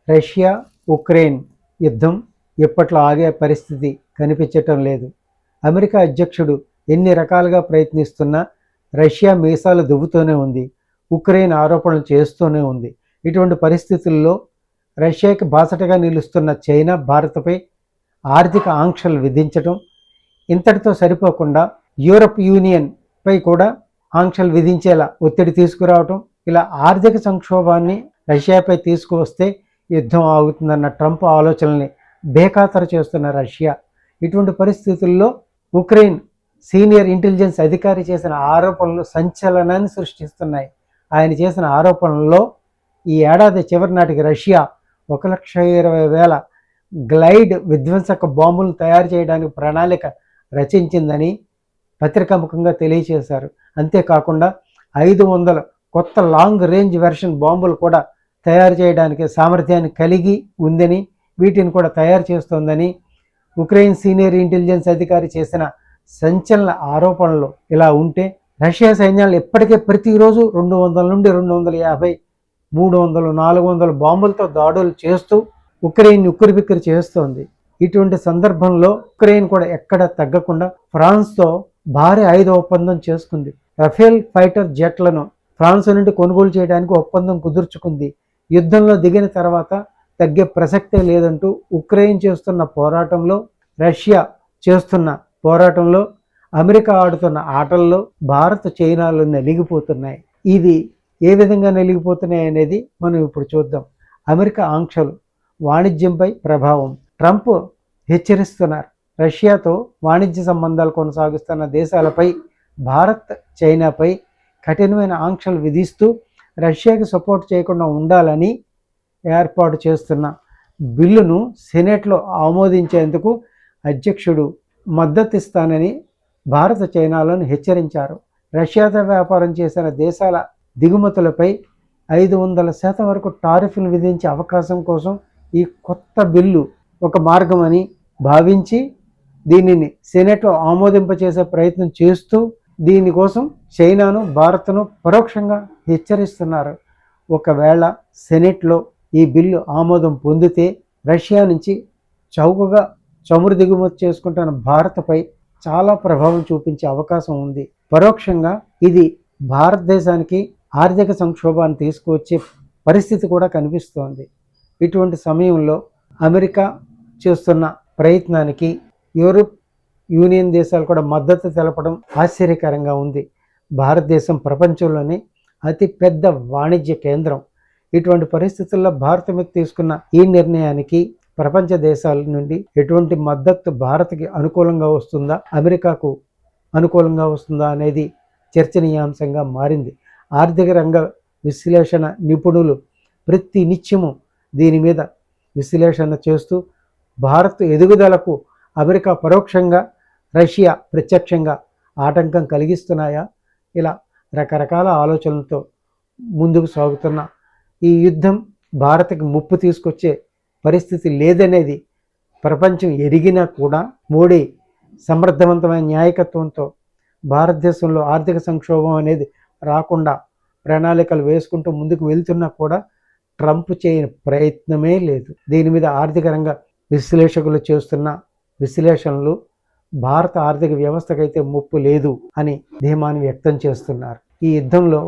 Russia Ukraine యుద్ధం ఎప్పట్లో ఆగే పరిస్థితి కనిపించటం లేదు. అమెరికా అధ్యక్షుడు ఎన్ని రకాలుగా ప్రయత్నిస్తున్నా రష్యా మీసాలు దువ్వుతూనే ఉంది, ఉక్రెయిన్ ఆరోపణలు చేస్తూనే ఉంది. ఇటువంటి పరిస్థితుల్లో రష్యాకి బాసటగా నిలుస్తున్న చైనా భారత్పై ఆర్థిక ఆంక్షలు విధించటం, ఇంతటితో సరిపోకుండా యూరప్ యూనియన్ పై కూడా ఆంక్షలు విధించేలా ఒత్తిడి తీసుకురావటం, ఇలా ఆర్థిక సంక్షోభాన్ని రష్యాపై తీసుకువస్తే యుద్ధం ఆగుతుందన్న ట్రంప్ ఆలోచనల్ని బేఖాతరు చేస్తున్న రష్యా. ఇటువంటి పరిస్థితుల్లో ఉక్రెయిన్ సీనియర్ ఇంటెలిజెన్స్ అధికారి చేసిన ఆరోపణలు సంచలనాన్ని సృష్టిస్తున్నాయి. ఆయన చేసిన ఆరోపణల్లో ఈ ఏడాది చివరి నాటికి రష్యా 1,20,000 గ్లైడ్ విధ్వంసక బాంబులను తయారు చేయడానికి ప్రణాళిక రచించిందని పత్రికాముఖంగా తెలియజేశారు. అంతేకాకుండా 500 కొత్త లాంగ్ రేంజ్ వెర్షన్ బాంబులు కూడా తయారు చేయడానికి సామర్థ్యాన్ని కలిగి ఉందని, వీటిని కూడా తయారు చేస్తోందని ఉక్రెయిన్ సీనియర్ ఇంటెలిజెన్స్ అధికారి చేసిన సంచలన ఆరోపణలు ఇలా ఉంటే, రష్యా సైన్యాలు ఇప్పటికే ప్రతిరోజు 200 నుండి 250, 300, 400 బాంబులతో దాడులు చేస్తూ ఉక్రెయిన్ ఉక్కిరిబిక్కిరి చేస్తోంది. ఇటువంటి సందర్భంలో ఉక్రెయిన్ కూడా ఎక్కడ తగ్గకుండా ఫ్రాన్స్తో భారీ ఆయుధ ఒప్పందం చేసుకుంది. రఫేల్ ఫైటర్ జెట్లను ఫ్రాన్స్ నుండి కొనుగోలు చేయడానికి ఒప్పందం కుదుర్చుకుంది. యుద్ధంలో దిగిన తర్వాత తగ్గే ప్రసక్తే లేదంటూ ఉక్రెయిన్ చేస్తున్న పోరాటంలో, రష్యా చేస్తున్న పోరాటంలో, అమెరికా ఆడుతున్న ఆటల్లో భారత్ చైనాలు నలిగిపోతున్నాయి. ఇది ఏ విధంగా నలిగిపోతున్నాయి అనేది మనం ఇప్పుడు చూద్దాం. అమెరికా ఆంక్షలు, వాణిజ్యంపై ప్రభావం. ట్రంప్ హెచ్చరిస్తున్నారు, రష్యాతో వాణిజ్య సంబంధాలు కొనసాగిస్తున్న దేశాలపై, భారత్ చైనాపై కఠినమైన ఆంక్షలు విధిస్తూ రష్యాకి సపోర్ట్ చేయకుండా ఉండాలని ఏర్పాటు చేస్తున్న బిల్లును సెనెట్లో ఆమోదించేందుకు అధ్యక్షుడు మద్దతిస్తానని భారత చైనాలను హెచ్చరించారు. రష్యాతో వ్యాపారం చేసిన దేశాల దిగుమతులపై 500% వరకు టారిఫ్లు విధించే అవకాశం కోసం ఈ కొత్త బిల్లు ఒక మార్గమని భావించి దీనిని సెనెట్లో ఆమోదింపచేసే ప్రయత్నం చేస్తూ దీనికోసం చైనాను, భారత్ను పరోక్షంగా హెచ్చరిస్తున్నారు. ఒకవేళ సెనెట్లో ఈ బిల్లు ఆమోదం పొందితే రష్యా నుంచి చౌకగా చమురు దిగుమతి చేసుకుంటున్న భారత్పై చాలా ప్రభావం చూపించే అవకాశం ఉంది. పరోక్షంగా ఇది భారతదేశానికి ఆర్థిక సంక్షోభాన్ని తీసుకువచ్చే పరిస్థితి కూడా కనిపిస్తోంది. ఇటువంటి సమయంలో అమెరికా చేస్తున్న ప్రయత్నానికి యూరప్ యూనియన్ దేశాలు కూడా మద్దతు తెలపడం ఆశ్చర్యకరంగా ఉంది. భారతదేశం ప్రపంచంలోనే అతిపెద్ద వాణిజ్య కేంద్రం. ఇటువంటి పరిస్థితుల్లో భారత్ మీద తీసుకున్న ఈ నిర్ణయానికి ప్రపంచ దేశాల నుండి ఎటువంటి మద్దతు భారత్కి అనుకూలంగా వస్తుందా, అమెరికాకు అనుకూలంగా వస్తుందా అనేది చర్చనీయాంశంగా మారింది. ఆర్థిక రంగ విశ్లేషణ నిపుణులు ప్రతి నిత్యము దీని మీద విశ్లేషణ చేస్తూ భారత్ ఎదుగుదలకు అమెరికా పరోక్షంగా, రష్యా ప్రత్యక్షంగా ఆటంకం కలిగిస్తున్నాయా, ఇలా రకరకాల ఆలోచనలతో ముందుకు సాగుతున్న ఈ యుద్ధం భారత్కి ముప్పు తీసుకొచ్చే పరిస్థితి లేదనేది ప్రపంచం ఎరిగినా కూడా మోడీ సమర్థవంతమైన న్యాయకత్వంతో భారతదేశంలో ఆర్థిక సంక్షోభం అనేది రాకుండా ప్రణాళికలు వేసుకుంటూ ముందుకు వెళ్తున్నా కూడా ట్రంప్ చేయని ప్రయత్నమే లేదు. దీని మీద ఆర్థిక రంగ విశ్లేషకులు చేస్తున్న విశ్లేషణలు భారత ఆర్థిక వ్యవస్థకైతే ముప్పు లేదు అని ధీమాన్ని వ్యక్తం చేస్తున్నారు. ఈ యుద్ధంలో